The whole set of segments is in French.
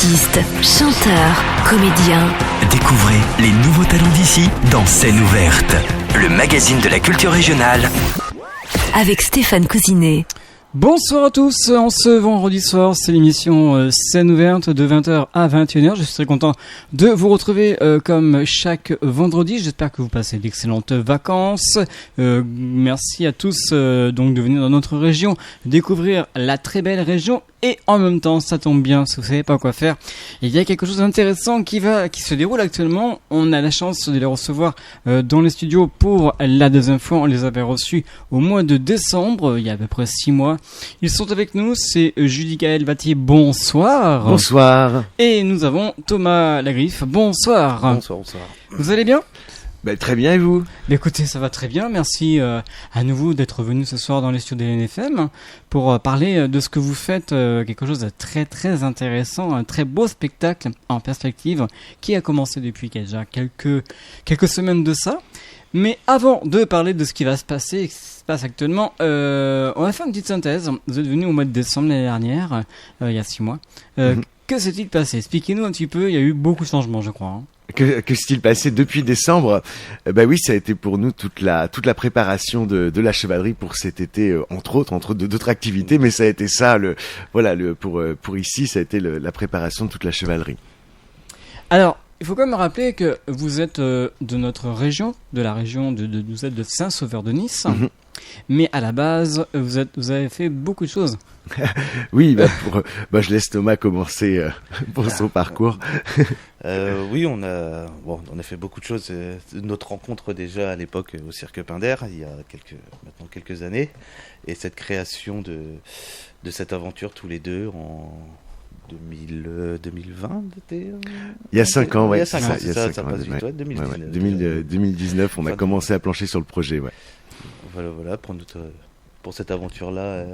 Artistes, chanteurs, comédiens. Découvrez les nouveaux talents d'ici dans Scène ouverte, le magazine de la culture régionale. Avec Stéphane Cousinet. Bonsoir à tous, en ce vendredi soir, c'est l'émission Scène ouverte de 20h à 21h. Je suis très content de vous retrouver comme chaque vendredi. J'espère que vous passez d'excellentes vacances. Merci à tous donc de venir dans notre région, découvrir la très belle région. Et en même temps, ça tombe bien, si vous savez pas quoi faire, il y a quelque chose d'intéressant qui se déroule actuellement. On a la chance de les recevoir dans les studios pour la deuxième fois. On les avait reçus au mois de décembre, il y a à peu près 6 mois. Ils sont avec nous, c'est Julie Gaël Vattier, bonsoir. Bonsoir. Et nous avons Thomas Lagriffe, bonsoir. Bonsoir. Vous allez bien ? Très bien, et vous ? Écoutez, ça va très bien. Merci à nouveau d'être venu ce soir dans les studios de LNFM pour parler de ce que vous faites, quelque chose de très très intéressant, un très beau spectacle en perspective qui a commencé depuis déjà quelques semaines de ça. Mais avant de parler de ce qui va se passer, ce qui se passe actuellement, on va faire une petite synthèse. Vous êtes venu au mois de décembre l'année dernière, il y a 6 mois. Que s'est-il passé ? Expliquez-nous un petit peu, il y a eu beaucoup de changements, je crois. Que s'est-il passé depuis décembre ? Oui, ça a été pour nous toute la préparation de la chevalerie pour cet été, entre autres d'autres activités, mais ça a été ça, pour ici, ça a été la préparation de toute la chevalerie. Alors, il faut quand même rappeler que vous êtes de notre région, de la région vous êtes de Saint-Sauveur de Nice, mais à la base, vous avez fait beaucoup de choses. Oui, je laisse Thomas commencer pour son parcours. Oui, on a fait beaucoup de choses. Notre rencontre déjà à l'époque au Cirque Pinder, il y a maintenant quelques années, et cette création de cette aventure tous les deux en 2020, c'était il y a 5 ans, ouais. Il y a 5 ans, ça passe vite, ouais. 2019, on a commencé à plancher sur le projet, ouais. Voilà, pour cette aventure-là,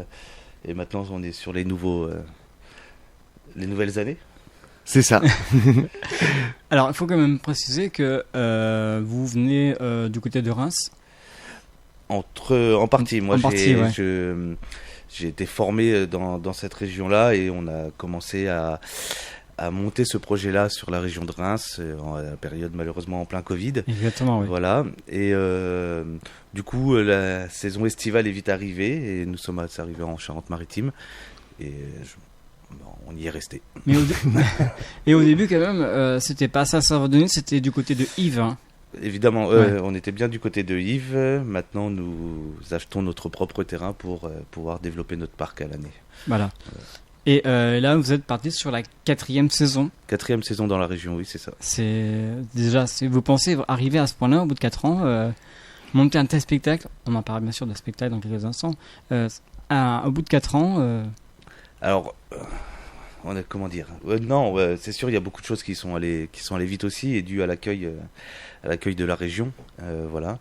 et maintenant on est sur les nouvelles années. C'est ça. Alors, il faut quand même préciser que vous venez du côté de Reims. En partie, moi j'ai été formé dans cette région-là et on a commencé à monter ce projet-là sur la région de Reims en la période malheureusement en plein Covid. Exactement, oui. Voilà. Et du coup, la saison estivale est vite arrivée et nous sommes arrivés en Charente-Maritime et on y est resté. Et au début, quand même, c'était pas ça, Saint-Sauveur-de-Nice, c'était du côté de Yves. Hein. Évidemment, on était bien du côté de Yves. Maintenant, nous achetons notre propre terrain pour pouvoir développer notre parc à l'année. Voilà. Et là, vous êtes parti sur la 4e saison. 4e saison dans la région, oui, c'est ça. Vous pensez arriver à ce point-là, au bout de 4 ans, monter un tel spectacle, on en parle bien sûr de spectacle dans quelques instants, au bout de 4 ans... Alors... comment dire ? Non, c'est sûr, il y a beaucoup de choses qui sont allées vite aussi, et dû à l'accueil de la région, voilà,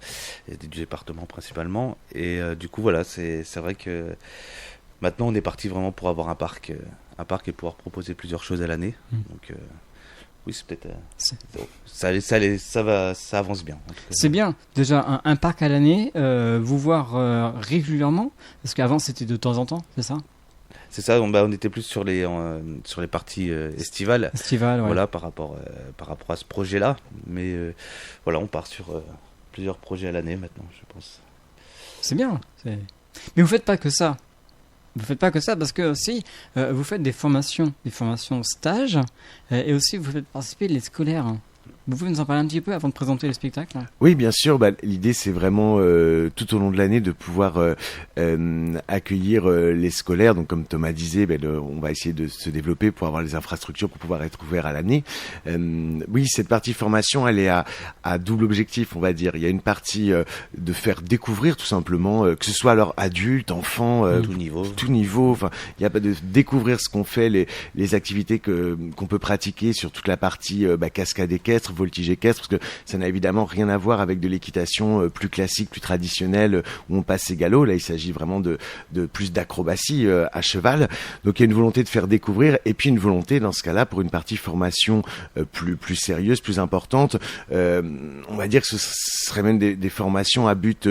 et du département principalement. Et du coup, voilà, c'est vrai que maintenant, on est parti vraiment pour avoir un parc et pouvoir proposer plusieurs choses à l'année. Donc, oui, c'est peut-être ça avance bien. C'est bien. Déjà un parc à l'année, vous voir régulièrement, parce qu'avant c'était de temps en temps, c'est ça ? C'est ça, on était plus sur les parties estivales. Estivales, ouais. Voilà, par rapport à ce projet-là. Mais voilà, on part sur plusieurs projets à l'année maintenant, je pense. C'est bien. Mais vous faites pas que ça. Vous faites pas que ça parce que aussi vous faites des formations stages et aussi vous faites participer les scolaires. Vous pouvez nous en parler un petit peu avant de présenter les spectacles ? Oui, bien sûr. L'idée, c'est vraiment tout au long de l'année de pouvoir accueillir les scolaires. Donc, comme Thomas disait, on va essayer de se développer pour avoir les infrastructures pour pouvoir être ouvert à l'année. Oui, cette partie formation, elle est à double objectif, on va dire. Il y a une partie de faire découvrir tout simplement, que ce soit alors adultes, enfants, tout niveau. Enfin, il y a de découvrir ce qu'on fait, les activités qu'on peut pratiquer sur toute la partie cascade équestre, voltige équestre, parce que ça n'a évidemment rien à voir avec de l'équitation plus classique, plus traditionnelle, où on passe ses galops. Là, il s'agit vraiment de plus d'acrobatie à cheval. Donc il y a une volonté de faire découvrir, et puis une volonté dans ce cas-là pour une partie formation plus sérieuse, plus importante. On va dire que ce serait même des formations à but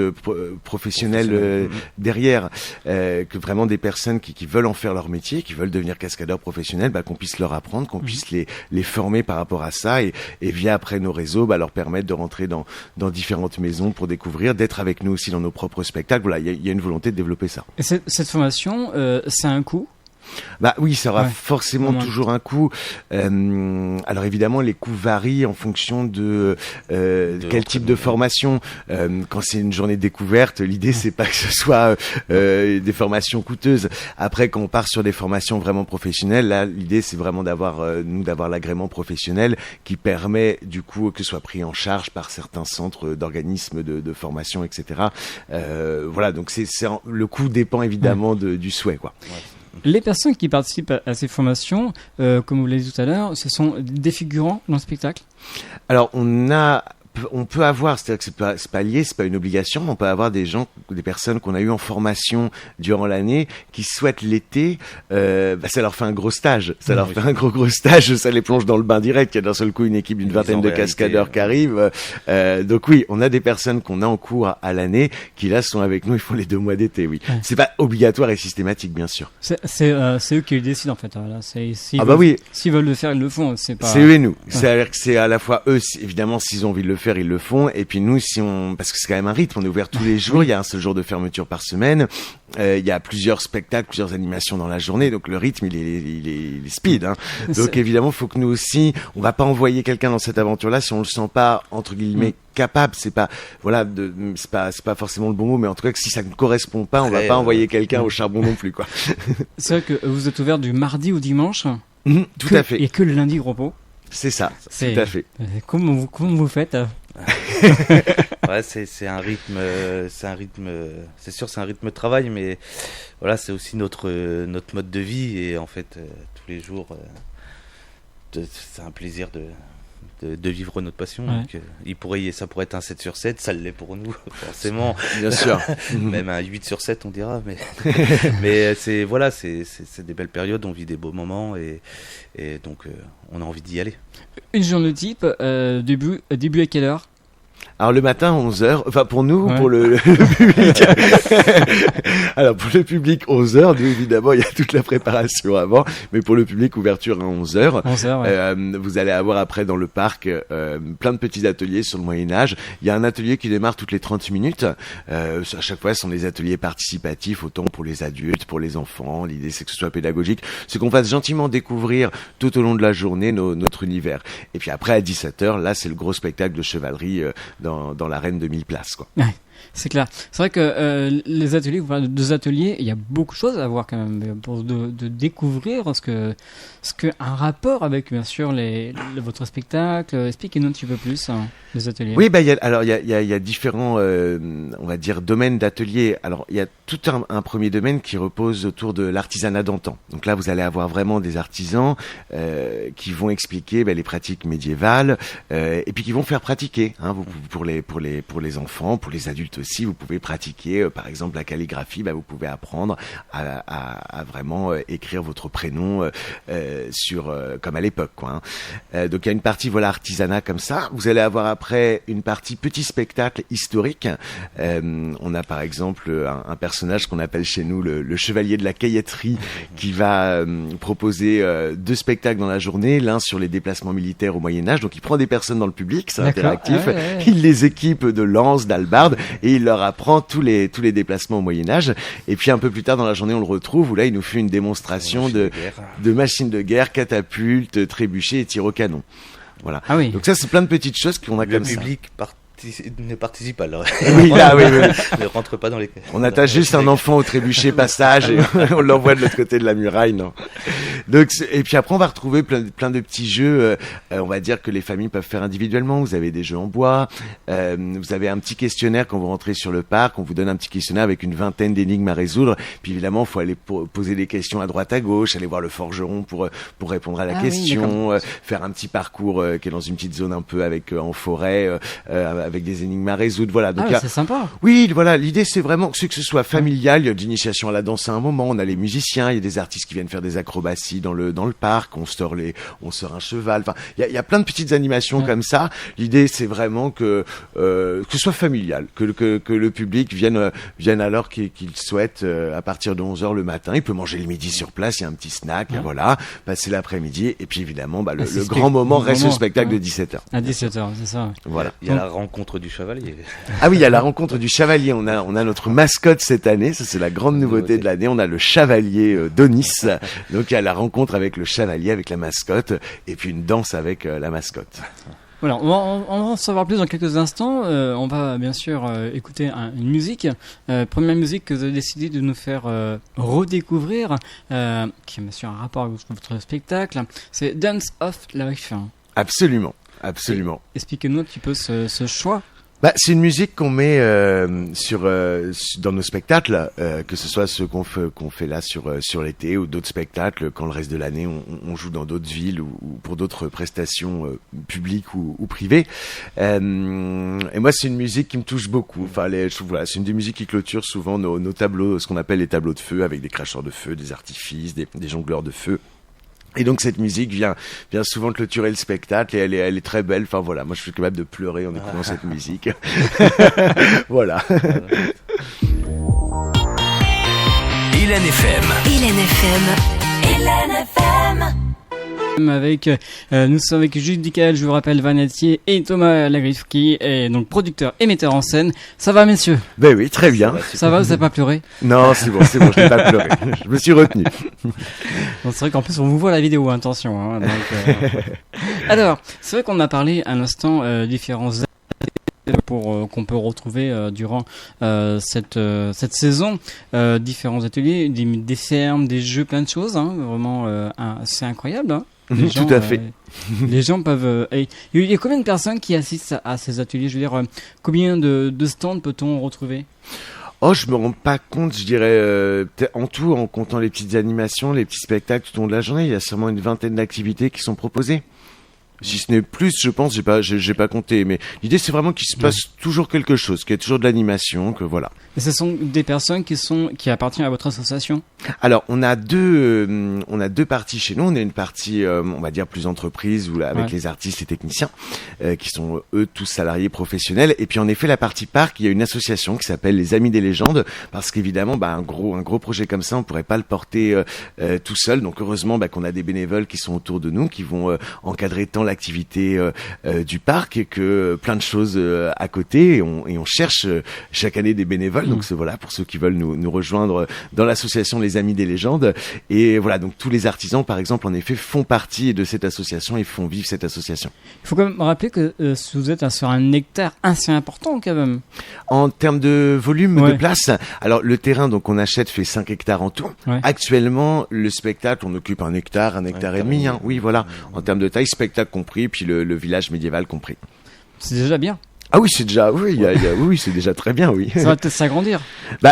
professionnel derrière, que vraiment des personnes qui veulent en faire leur métier, qui veulent devenir cascadeurs professionnels, qu'on puisse leur apprendre, qu'on puisse les former par rapport à ça, et via après nos réseaux, leur permettre de rentrer dans différentes maisons pour découvrir, d'être avec nous aussi dans nos propres spectacles. Voilà, il y a une volonté de développer ça. Et cette formation, c'est un coût? Oui, ça aura forcément toujours un coût. Alors évidemment, les coûts varient en fonction de quel type de formation. Quand c'est une journée de découverte, l'idée c'est pas que ce soit des formations coûteuses. Après, quand on part sur des formations vraiment professionnelles, là, l'idée c'est vraiment d'avoir l'agrément professionnel qui permet du coup que ce soit pris en charge par certains centres d'organismes de formation, etc. Voilà, donc le coût dépend évidemment du souhait, quoi. Ouais. Les personnes qui participent à ces formations, comme vous l'avez dit tout à l'heure, ce sont des figurants dans le spectacle? Alors, on peut avoir, c'est-à-dire que c'est pas lié, c'est pas une obligation, mais on peut avoir des personnes qu'on a eu en formation durant l'année qui souhaitent l'été, ça leur fait un gros stage, fait un gros stage, ça les plonge dans le bain direct. Il y a d'un seul coup une équipe d'une vingtaine de cascadeurs qui arrive. Donc oui, on a des personnes qu'on a en cours à l'année qui là sont avec nous, ils font les 2 mois d'été. Oui, c'est pas obligatoire et systématique, bien sûr. C'est eux qui le décident en fait. Là, s'ils veulent le faire, ils le font. C'est eux et nous. C'est-à-dire que c'est à la fois eux, évidemment, s'ils ont envie de le faire, ils le font, et puis nous, parce que c'est quand même un rythme, on est ouvert tous les jours, il y a un seul jour de fermeture par semaine, il y a plusieurs spectacles, plusieurs animations dans la journée, donc le rythme il est speed, hein. Donc évidemment, faut que nous aussi, on va pas envoyer quelqu'un dans cette aventure-là si on le sent pas entre guillemets capable. C'est pas forcément le bon mot, mais en tout cas que si ça ne correspond pas, on va pas envoyer quelqu'un au charbon non plus, quoi. C'est vrai que vous êtes ouvert du mardi au dimanche. Tout à fait. Et que le lundi repos. C'est ça, tout à fait. Comment vous faites? Ouais, c'est un rythme, c'est sûr, c'est un rythme de travail, mais voilà, c'est aussi notre mode de vie, et en fait, tous les jours, c'est un plaisir de vivre notre passion. Ouais. Donc, ça pourrait être un 7 sur 7, ça l'est pour nous, forcément. Bien sûr. Même un 8 sur 7, on dira, mais c'est des belles périodes, on vit des beaux moments, et donc on a envie d'y aller. Une journée type, début à quelle heure? Alors le matin 11h, enfin pour nous, pour le public. Alors pour le public 11h, nous évidemment il y a toute la préparation avant, mais pour le public ouverture à 11h. 11h, vous allez avoir après dans le parc plein de petits ateliers sur le Moyen-Âge. Il y a un atelier qui démarre toutes les 30 minutes. À chaque fois ce sont des ateliers participatifs, autant pour les adultes, pour les enfants. L'idée c'est que ce soit pédagogique, c'est qu'on fasse gentiment découvrir tout au long de la journée notre univers. Et puis après à 17h, là c'est le gros spectacle de chevalerie dans l'arène de 1000 places, quoi. Ouais, c'est clair. C'est vrai que les ateliers, vous parlez de 2 ateliers, il y a beaucoup de choses à voir quand même pour de découvrir ce que un rapport avec bien sûr votre spectacle. Expliquez-nous un petit peu plus les ateliers. Oui, il y a différents on va dire domaines d'ateliers. Alors il y a tout un premier domaine qui repose autour de l'artisanat d'antan. Donc là vous allez avoir vraiment des artisans qui vont expliquer les pratiques médiévales et puis qui vont faire pratiquer, hein, pour les enfants, pour les adultes aussi, vous pouvez pratiquer par exemple la calligraphie, vous pouvez apprendre à vraiment écrire votre prénom sur comme à l'époque, quoi, hein. Donc il y a une partie artisanat comme ça. Vous allez avoir après une partie petit spectacle historique. On a par exemple un personnage qu'on appelle chez nous le chevalier de la cailletterie qui va proposer 2 spectacles dans la journée, l'un sur les déplacements militaires au Moyen-Âge. Donc il prend des personnes dans le public, c'est interactif. Ouais. Il les équipe de lances, d'albardes et il leur apprend tous les déplacements au Moyen-Âge. Et puis un peu plus tard dans la journée, on le retrouve où là il nous fait une démonstration de machines de guerre, catapultes, trébuchets et tirs au canon. Voilà. Ah oui. Donc ça c'est plein de petites choses qu'on a comme ça. Le public ne participe pas là. Oui, là, oui, oui. Ne rentre pas dans les. On attache juste un enfant au trébuchet passage et on l'envoie de l'autre côté de la muraille, non. Donc, et puis après, on va retrouver plein de petits jeux, on va dire que les familles peuvent faire individuellement. Vous avez des jeux en bois, vous avez un petit questionnaire quand vous rentrez sur le parc, on vous donne un petit questionnaire avec une vingtaine d'énigmes à résoudre. Puis évidemment, il faut aller poser des questions à droite à gauche, aller voir le forgeron pour répondre à la question, faire un petit parcours qui est dans une petite zone un peu avec en forêt, avec des énigmes à résoudre. Voilà. Donc c'est sympa. Oui, voilà. L'idée, c'est vraiment que ce soit familial. Il y a de l'initiation à la danse à un moment. On a les musiciens, il y a des artistes qui viennent faire des acrobaties dans le parc. On sort un cheval. Enfin, il y a plein de petites animations comme ça. L'idée, c'est vraiment que ce soit familial, que le public vienne alors qu'il souhaite à partir de 11h le matin. Il peut manger le midi sur place. Il y a un petit snack. Et voilà. Passer l'après-midi. Et puis évidemment, le grand moment reste le spectacle de 17h. À 17h, c'est ça. Voilà. Il y a la rencontre du chevalier. Ah oui, il y a la rencontre du chevalier. On a notre mascotte cette année. Ça, c'est la grande nouveauté de l'année. On a le chevalier Donis. Donc, il y a la rencontre avec le chevalier, avec la mascotte, et puis une danse avec la mascotte. Voilà, on va en savoir plus dans quelques instants. On va bien sûr écouter une musique. Première musique que vous avez décidé de nous faire redécouvrir, qui a bien sûr un rapport avec votre spectacle. C'est Dance of Life. Absolument, absolument. Expliquez-nous un petit peu ce choix. C'est une musique qu'on met dans nos spectacles, que ce soit ceux qu'on fait là sur l'été ou d'autres spectacles quand le reste de l'année on joue dans d'autres villes ou pour d'autres prestations publiques ou privées. Et moi, c'est une musique qui me touche beaucoup. Enfin, c'est une des musiques qui clôture souvent nos tableaux, ce qu'on appelle les tableaux de feu, avec des cracheurs de feu, des artifices, des jongleurs de feu. Et donc cette musique vient souvent clôturer le spectacle et elle est très belle. Enfin voilà, moi je suis capable de pleurer en écoutant cette musique. Voilà. Hélène FM. Hélène FM. Hélène FM. Avec, nous sommes avec Jules Dical, je vous rappelle, Vanatier et Thomas Lagriffe qui est donc producteur et metteur en scène. Ça va, messieurs? Ben oui, très bien. Ça va, vous n'avez pas pleuré? Non, c'est bon, je n'ai pas pleuré. Je me suis retenu. Bon, c'est vrai qu'en plus on vous voit la vidéo, attention. Hein, donc, Alors, c'est vrai qu'on a parlé à l'instant différents qu'on peut retrouver durant cette saison, différents ateliers, des fermes, des jeux, plein de choses. Hein, vraiment, c'est incroyable. Hein. Tout à fait. Les gens peuvent. Il y a combien de personnes qui assistent à ces ateliers? Je veux dire, combien de stands peut-on retrouver? Oh, je me rends pas compte, je dirais, en tout, en comptant les petites animations, les petits spectacles tout au long de la journée, il y a sûrement une vingtaine d'activités qui sont proposées. Si ce n'est plus, je pense, j'ai pas compté, mais l'idée c'est vraiment qu'il se passe toujours quelque chose, qu'il y ait toujours de l'animation, que voilà. Et ce sont des personnes qui appartiennent à votre association? Alors, on a deux parties chez nous. On a une partie, on va dire plus entreprise, avec les artistes et techniciens, qui sont eux tous salariés professionnels. Et puis en effet, la partie parc, il y a une association qui s'appelle les Amis des Légendes, parce qu'évidemment, un gros projet comme ça, on pourrait pas le porter tout seul. Donc heureusement, qu'on a des bénévoles qui sont autour de nous, qui vont encadrer tant l'activité du parc que plein de choses à côté. Et on cherche chaque année des bénévoles. Donc voilà, pour ceux qui veulent nous rejoindre dans l'association Les Amis des Légendes. Et voilà, donc tous les artisans, par exemple, en effet, font partie de cette association et font vivre cette association. Il faut quand même rappeler que vous êtes sur un hectare assez important quand même. En termes de volume de place, alors le terrain donc on achète fait 5 hectares en tout. Ouais. Actuellement, le spectacle, on occupe un hectare et demi. Hein. Oui, voilà. En termes de taille, spectacle compris, puis le village médiéval compris. C'est déjà bien. Ah oui, c'est déjà, oui, c'est déjà très bien, oui. Ça va peut-être s'agrandir.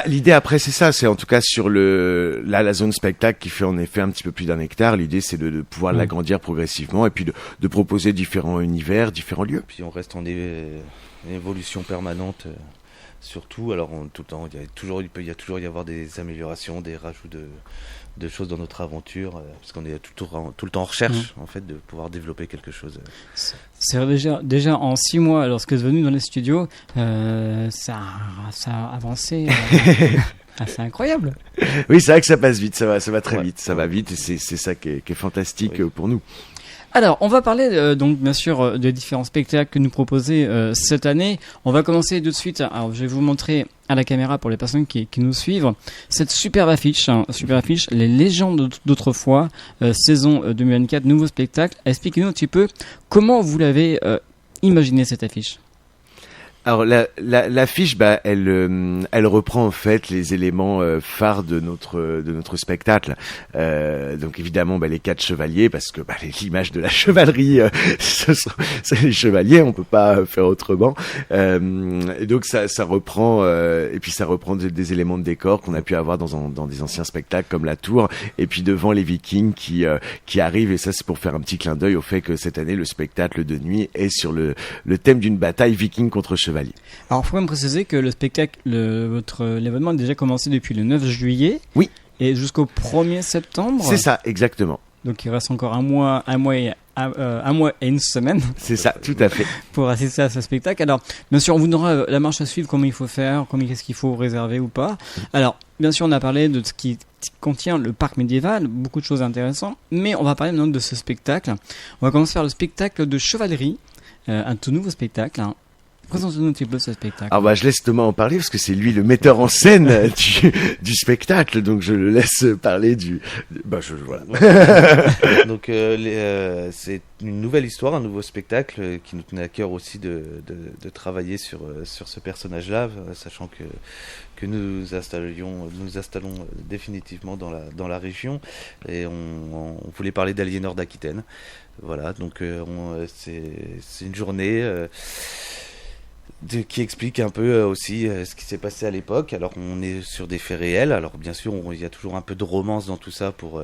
L'idée après, c'est ça, c'est en tout cas sur la zone spectacle qui fait en effet un petit peu plus d'un hectare. L'idée, c'est de pouvoir l'agrandir progressivement et puis de proposer différents univers, différents lieux. Puis on reste en évolution permanente, surtout. Alors, tout le temps, il peut y toujours y avoir des améliorations, des rajouts de choses dans notre aventure, parce qu'on est tout le temps en recherche, en fait, de pouvoir développer quelque chose. C'est déjà en 6 mois, lorsque vous êtes venu dans les studios, ça a avancé. C'est incroyable. Oui, c'est vrai que ça passe vite, ça va très vite, ça va vite, et c'est ça qui est fantastique pour nous. Alors, on va parler donc bien sûr des différents spectacles que nous proposez cette année. On va commencer tout de suite. Alors, je vais vous montrer à la caméra pour les personnes qui nous suivent cette superbe affiche, Les Légendes d'autrefois, saison 2024, nouveau spectacle. Expliquez-nous un petit peu comment vous l'avez imaginé cette affiche. Alors l'affiche, elle reprend en fait les éléments phares de notre spectacle. Donc évidemment, les 4 chevaliers, parce que l'image de la chevalerie, c'est les chevaliers, on peut pas faire autrement. Et donc ça reprend, et puis ça reprend des éléments de décor qu'on a pu avoir dans des anciens spectacles comme la Tour, et puis devant les Vikings qui arrivent. Et ça, c'est pour faire un petit clin d'œil au fait que cette année, le spectacle de nuit est sur le thème d'une bataille viking contre chevalier. Alors, il faut même préciser que le spectacle, l'événement a déjà commencé depuis le 9 juillet. Oui. Et jusqu'au 1er septembre. C'est ça, exactement. Donc, il reste encore un mois et une semaine. C'est ça, tout à fait. Pour assister à ce spectacle. Alors, bien sûr, on vous donnera la marche à suivre, comment il faut faire, qu'est-ce qu'il faut réserver ou pas. Alors, bien sûr, on a parlé de ce qui contient le parc médiéval, beaucoup de choses intéressantes, mais on va parler maintenant de ce spectacle. On va commencer par le spectacle de chevalerie, un tout nouveau spectacle. Présente-nous un petit peu ce spectacle. Alors je laisse Thomas en parler parce que c'est lui le metteur en scène du spectacle, donc je le laisse parler voilà. Donc c'est une nouvelle histoire, un nouveau spectacle qui nous tenait à cœur aussi de travailler sur ce personnage-là, sachant que nous installons définitivement dans la région, et on voulait parler d'Aliénor d'Aquitaine. Voilà, donc c'est une journée qui explique un peu aussi ce qui s'est passé à l'époque. Alors on est sur des faits réels, alors bien sûr il y a toujours un peu de romance dans tout ça pour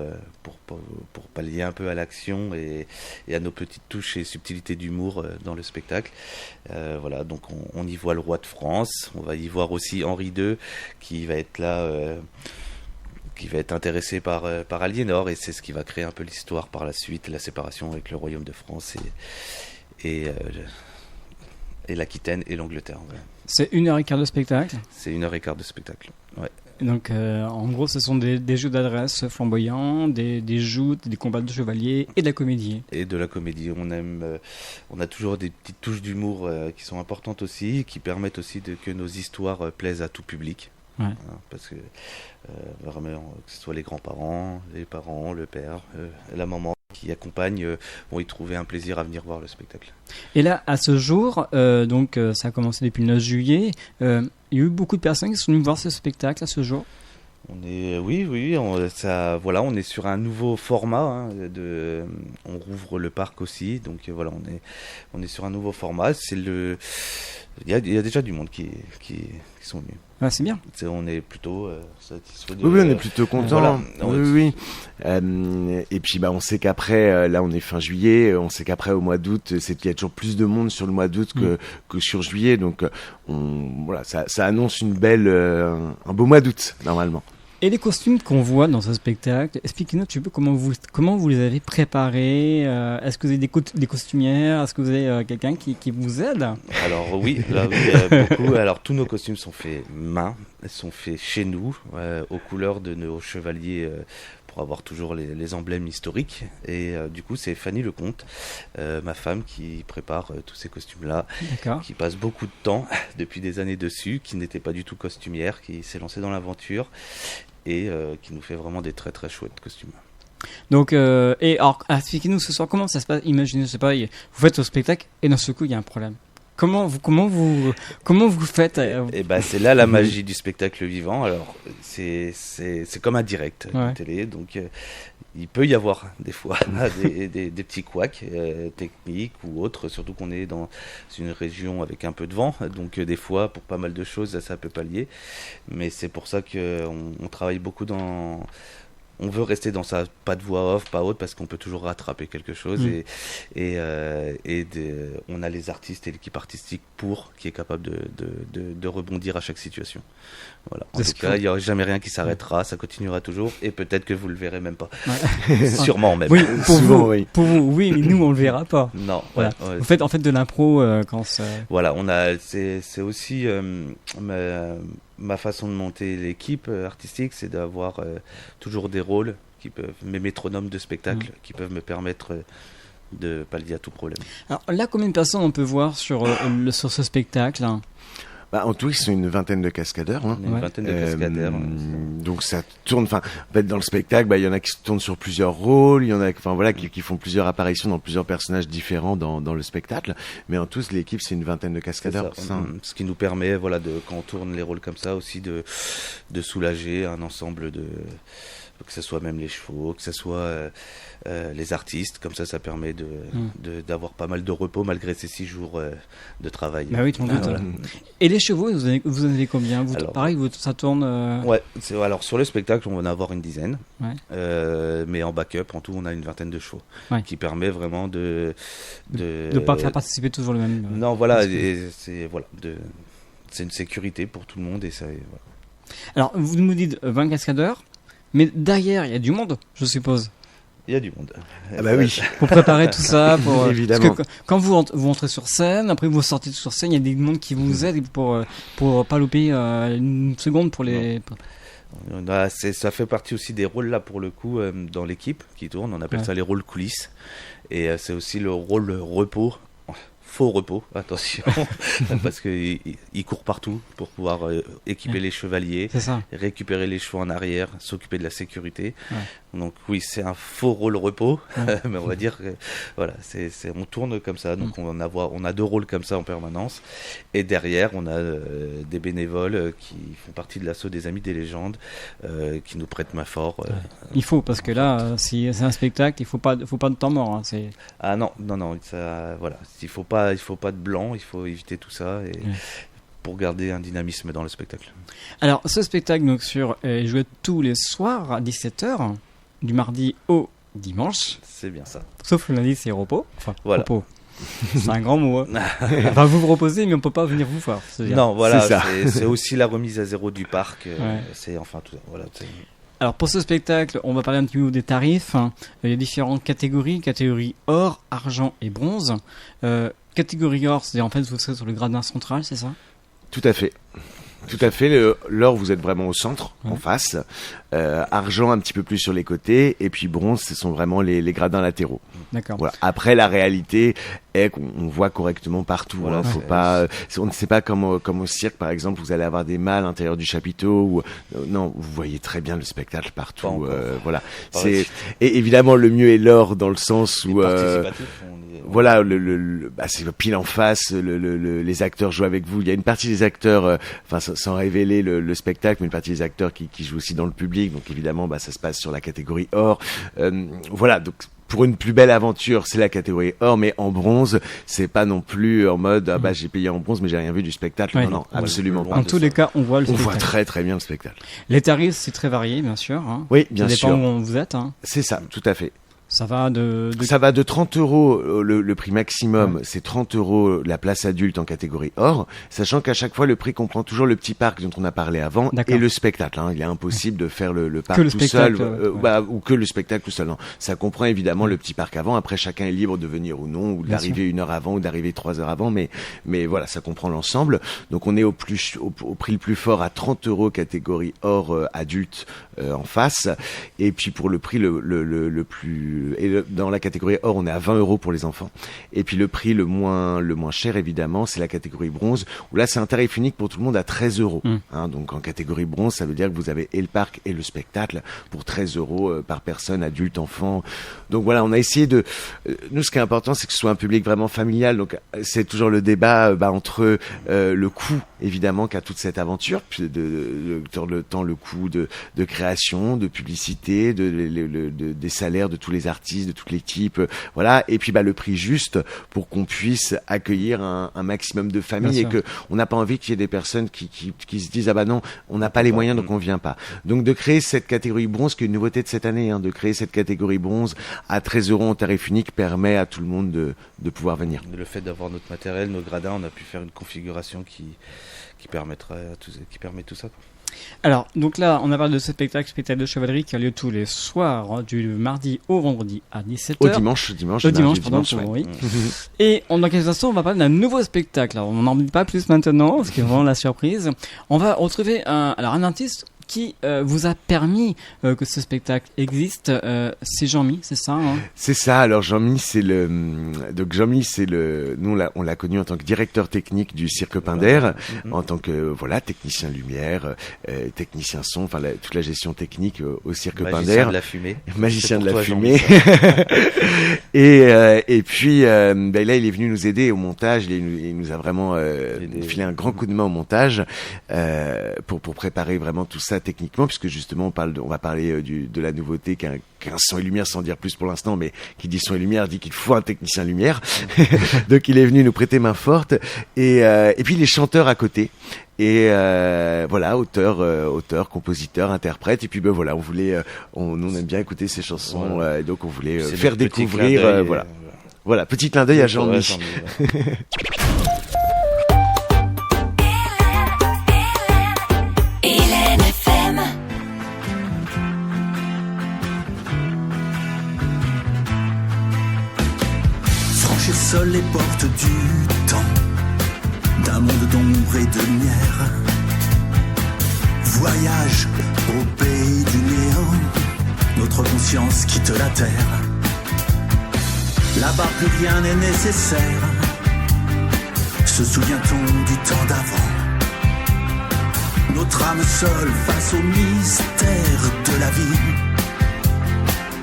pallier un peu à l'action et à nos petites touches et subtilités d'humour dans le spectacle. Voilà, donc on y voit le roi de France, on va y voir aussi Henri II qui va être là, qui va être intéressé par Aliénor, et c'est ce qui va créer un peu l'histoire par la suite, la séparation avec le royaume de France et l'Aquitaine et l'Angleterre. Ouais. C'est 1h15 de spectacle. C'est 1h15 de spectacle, ouais. Donc en gros ce sont des jeux d'adresse flamboyants, des joutes, des combats de chevaliers et de la comédie. Et de la comédie, on a toujours des petites touches d'humour qui sont importantes aussi, qui permettent aussi que nos histoires plaisent à tout public. Ouais. Parce que vraiment, que ce soit les grands-parents, les parents, le père, la maman qui accompagnent, vont y trouver un plaisir à venir voir le spectacle. Et là, à ce jour, donc ça a commencé depuis le 9 juillet, il y a eu beaucoup de personnes qui sont venues voir ce spectacle à ce jour. Oui, on est sur un nouveau format, on rouvre le parc aussi, donc voilà, on est sur un nouveau format. Il y a déjà du monde qui sont venus. Ah, c'est bien. On est plutôt satisfait. Oui, on est plutôt content. Voilà. Oui. Et puis on sait qu'après, là on est fin juillet, on sait qu'après au mois d'août, il y a toujours plus de monde sur le mois d'août que sur juillet, donc ça annonce un beau mois d'août normalement. Et les costumes qu'on voit dans ce spectacle, expliquez-nous un petit peu comment vous les avez préparés. Est-ce que vous avez des costumières? Est-ce que vous avez quelqu'un qui vous aide? Alors oui, beaucoup. Alors tous nos costumes sont faits main, sont faits chez nous, aux couleurs de nos chevaliers, pour avoir toujours les emblèmes historiques. Et du coup, c'est Fanny Lecomte, ma femme, qui prépare tous ces costumes-là. D'accord. Qui passe beaucoup de temps depuis des années dessus, qui n'était pas du tout costumière, qui s'est lancée dans l'aventure et qui nous fait vraiment des très très chouettes costumes. Donc, et alors, expliquez-nous ce soir comment ça se passe. Imaginez, je sais pas, vous faites au spectacle et d'un seul coup il y a un problème. Comment vous faites Et c'est là la magie du spectacle vivant. Alors c'est comme un direct de télé, donc il peut y avoir des fois des petits couacs techniques ou autres, surtout qu'on est dans une région avec un peu de vent, donc des fois pour pas mal de choses ça peut pallier, mais c'est pour ça qu'on travaille beaucoup on veut rester dans sa, pas de voix off, pas haute, parce qu'on peut toujours rattraper quelque chose. On a les artistes et l'équipe artistique qui est capable de rebondir à chaque situation. Voilà. En tout cas, il n'y aura jamais rien qui s'arrêtera, ça continuera toujours, et peut-être que vous le verrez même pas. Ouais. Sûrement même. Oui, pour vous, oui, mais nous on le verra pas. Non. Voilà. Vous faites en fait de l'impro quand ça. Voilà, c'est aussi ma façon de monter l'équipe artistique, c'est d'avoir toujours des rôles mes métronomes de spectacle qui peuvent me permettre de pallier à tout problème. Alors là, combien de personnes on peut voir sur ce spectacle? En tout, ils sont une vingtaine de cascadeurs. Hein. Une vingtaine de cascadeurs. Donc ça tourne. Enfin, en fait, dans le spectacle, il y en a qui se tournent sur plusieurs rôles. Il y en a, enfin voilà, qui font plusieurs apparitions dans plusieurs personnages différents dans le spectacle. Mais en tout, l'équipe, c'est une vingtaine de cascadeurs. Ce qui nous permet, voilà, quand on tourne les rôles comme ça aussi, de soulager un ensemble de, que ce soit même les chevaux, que ce soit les artistes, comme ça permet d'avoir pas mal de repos malgré ces 6 jours de travail. Bah oui, tu m'en doutes. Voilà. Et les chevaux, vous en avez combien? Pareil, ça tourne Ouais, alors sur le spectacle, on va en avoir une dizaine, ouais. Mais en backup, en tout, on a une vingtaine de chevaux, ouais. qui permet vraiment de pas faire participer toujours le même. Non, voilà, c'est une sécurité pour tout le monde et ça. Voilà. Alors, vous nous dites 20 cascadeurs. Mais derrière, il y a du monde, je suppose. Il y a du monde. Ah bah oui. Pour préparer tout ça, évidemment. Parce que quand vous entrez sur scène, après vous sortez sur scène, il y a des monde qui vous aident pour pas louper une seconde pour les. Ça fait partie aussi des rôles là pour le coup dans l'équipe qui tourne. On appelle ça les rôles coulisses. Et c'est aussi le rôle repos. Faux repos, attention, parce qu'il court partout pour pouvoir équiper les chevaliers, récupérer les chevaux en arrière, s'occuper de la sécurité. Ouais. Donc oui, c'est un faux rôle repos, mais on va dire que voilà, on tourne comme ça. Donc on a 2 rôles comme ça en permanence. Et derrière, on a des bénévoles qui font partie de l'assaut des Amis des Légendes, qui nous prêtent main fort. Il faut, parce que là, si c'est un spectacle, il faut pas de temps mort. Hein, Ah non, ça, voilà, il faut pas de blanc, il faut éviter tout ça pour garder un dynamisme dans le spectacle. Alors, ce spectacle donc est joué tous les soirs à 17h, du mardi au dimanche. C'est bien ça. Sauf le lundi, c'est repos. Enfin, voilà. Repos. C'est un grand mot. Hein. Enfin, vous reposez, mais on peut pas venir vous voir. Non, voilà, c'est aussi la remise à zéro du parc. C'est enfin tout ça. Voilà. Alors pour ce spectacle, on va parler un petit peu des tarifs. Il y a différentes catégories or, argent et bronze. Catégorie or, c'est en fait vous serez sur le gradin central, c'est ça? Tout à fait. Tout à fait. L'or, vous êtes vraiment au centre, en face. Argent, un petit peu plus sur les côtés. Et puis bronze, ce sont vraiment les gradins latéraux. D'accord. Voilà. Après, la réalité est qu'on voit correctement partout. Voilà, hein. Faut pas. On ne sait pas comme au cirque, par exemple, vous allez avoir des mâts à l'intérieur du chapiteau. Ou non, vous voyez très bien le spectacle partout. Voilà. Et évidemment, le mieux est l'or dans le sens où. Voilà, c'est pile en face. Les acteurs jouent avec vous. Il y a une partie des acteurs, sans révéler le spectacle, mais une partie des acteurs qui jouent aussi dans le public. Donc évidemment, ça se passe sur la catégorie or. Voilà, donc pour une plus belle aventure, c'est la catégorie or, mais en bronze, c'est pas non plus en mode j'ai payé en bronze, mais j'ai rien vu du spectacle. Ouais, non, absolument pas. En tous les cas, on voit le spectacle. On voit très très bien le spectacle. Les tarifs, c'est très varié, bien sûr. Hein. Oui, bien sûr. Ça dépend où vous êtes. Hein. C'est ça, tout à fait. Ça va Ça va de 30 €, le prix maximum, c'est 30 € la place adulte en catégorie or, sachant qu'à chaque fois, le prix comprend toujours le petit parc dont on a parlé avant et le spectacle. Hein. Il est impossible de faire le parc tout seul, ou que le spectacle tout seul. Non. Ça comprend évidemment le petit parc avant. Après, chacun est libre de venir ou non, ou d'arriver 1 heure avant, ou d'arriver 3 heures avant, mais voilà, ça comprend l'ensemble. Donc, on est au prix le plus fort à 30 € catégorie or adulte en face, et puis pour le prix le plus dans la catégorie or, on est à 20 € pour les enfants. Et puis le prix le moins cher, évidemment, c'est la catégorie bronze, où là, c'est un tarif unique pour tout le monde à 13 €. Hein, donc en catégorie bronze, ça veut dire que vous avez et le parc et le spectacle pour 13 € par personne, adulte, enfant. Donc voilà, on a essayé de... Nous, ce qui est important, c'est que ce soit un public vraiment familial. Donc c'est toujours le débat entre le coût, évidemment, qu'a toute cette aventure, puis le coût de création, de publicité, des salaires de tous les artistes, de toute l'équipe, voilà, et puis le prix juste pour qu'on puisse accueillir un maximum de familles et que on n'a pas envie qu'il y ait des personnes qui se disent non, on n'a pas les moyens donc on vient pas. Donc de créer cette catégorie bronze, qui est une nouveauté de cette année, de créer cette catégorie bronze à 13 € en tarif unique permet à tout le monde de pouvoir venir. Le fait d'avoir notre matériel, nos gradins, on a pu faire une configuration qui permet tout ça. Alors, donc là, on a parlé de ce spectacle de chevalerie qui a lieu tous les soirs, du mardi au vendredi à 17h. Au dimanche, pardon. Oui. Et dans quelques instants, on va parler d'un nouveau spectacle. Alors, on n'en dit pas plus maintenant, parce que c'est vraiment la surprise. On va retrouver un artiste qui vous a permis que ce spectacle existe. C'est Jean-Mi, c'est ça hein? C'est ça. Alors Jean-Mi, nous on l'a connu en tant que directeur technique du Cirque Pinder, en tant que technicien lumière, technicien son, enfin toute la gestion technique au Cirque Pinder. Magicien de la fumée. Magicien de la toi, fumée. Et puis là il est venu nous aider au montage. Il nous a vraiment filé un grand coup de main au montage pour préparer vraiment tout ça techniquement, puisque justement on va parler de la nouveauté qu'un son et lumière, sans dire plus pour l'instant, mais qui dit son et lumière dit qu'il faut un technicien lumière. Donc il est venu nous prêter main forte et puis il est chanteur à côté. Et auteur, compositeur, interprète. Et puis on voulait, on aime bien écouter ses chansons, et donc on voulait faire découvrir, voilà, petit clin d'œil à Jean-Mi. Franchir seul les portes du temps, d'un monde d'ombre et de lumière. Voyage au pays du néant, notre conscience quitte la terre. Là-bas plus rien n'est nécessaire. Se souvient-on du temps d'avant? Notre âme seule face au mystère de la vie,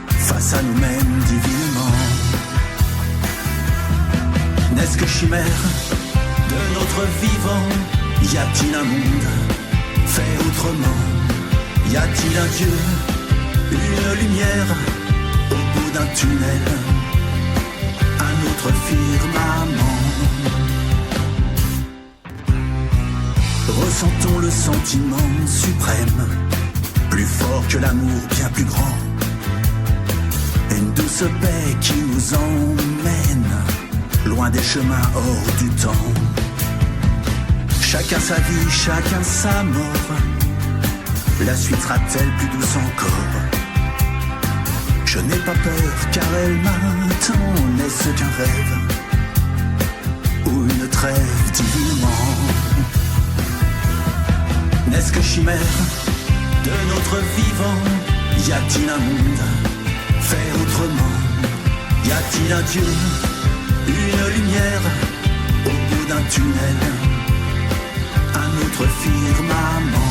face à nous-mêmes divinement. N'est-ce que chimère de notre vivant? Y a-t-il un monde fait autrement? Y a-t-il un Dieu, une lumière au bout d'un tunnel, un autre firmament? Ressentons le sentiment suprême, plus fort que l'amour, bien plus grand. Une douce paix qui nous emmène loin des chemins hors du temps. Chacun sa vie, chacun sa mort. La suite sera-t-elle plus douce encore? Je n'ai pas peur car elle m'attend. N'est-ce qu'un rêve ou une trêve divinement? N'est-ce que chimère de notre vivant? Y a-t-il un monde fait autrement? Y a-t-il un Dieu, une lumière au bout d'un tunnel, un autre firmament?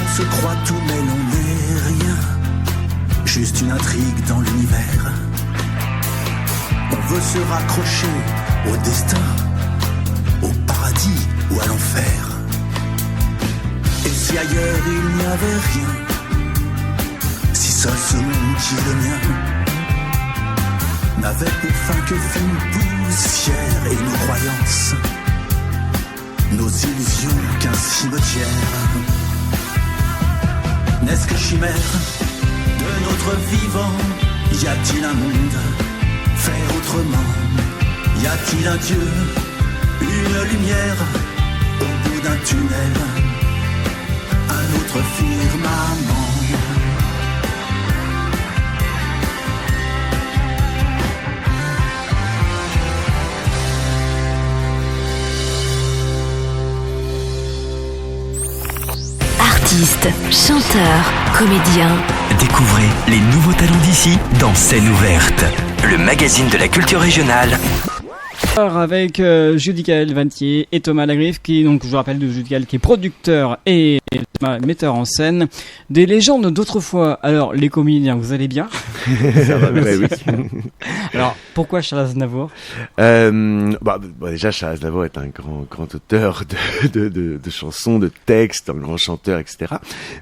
On se croit tout mais l'on n'est rien, juste une intrigue dans l'univers. On veut se raccrocher au destin, au paradis ou à l'enfer. Et si ailleurs il n'y avait rien, si seul ce monde qui est le mien n'avait pour fin que fine poussière et nos croyances, nos illusions qu'un cimetière. N'est-ce que chimère de notre vivant? Y a-t-il un monde fait autrement? Y a-t-il un Dieu, une lumière au bout d'un tunnel, un autre firmament? Artistes, chanteurs, comédiens. Découvrez les nouveaux talents d'ici dans Scène ouverte, le magazine de la culture régionale. Avec Judicaël Vantier et Thomas Lagriffe, qui, donc, je vous rappelle, de Judicaël, qui est producteur et metteur en scène des légendes d'autrefois. Alors, les comédiens, vous allez bien? Ça va, oui. Alors, pourquoi Charles Aznavour? Déjà, Charles Aznavour est un grand auteur de chansons, de textes, un grand chanteur, etc.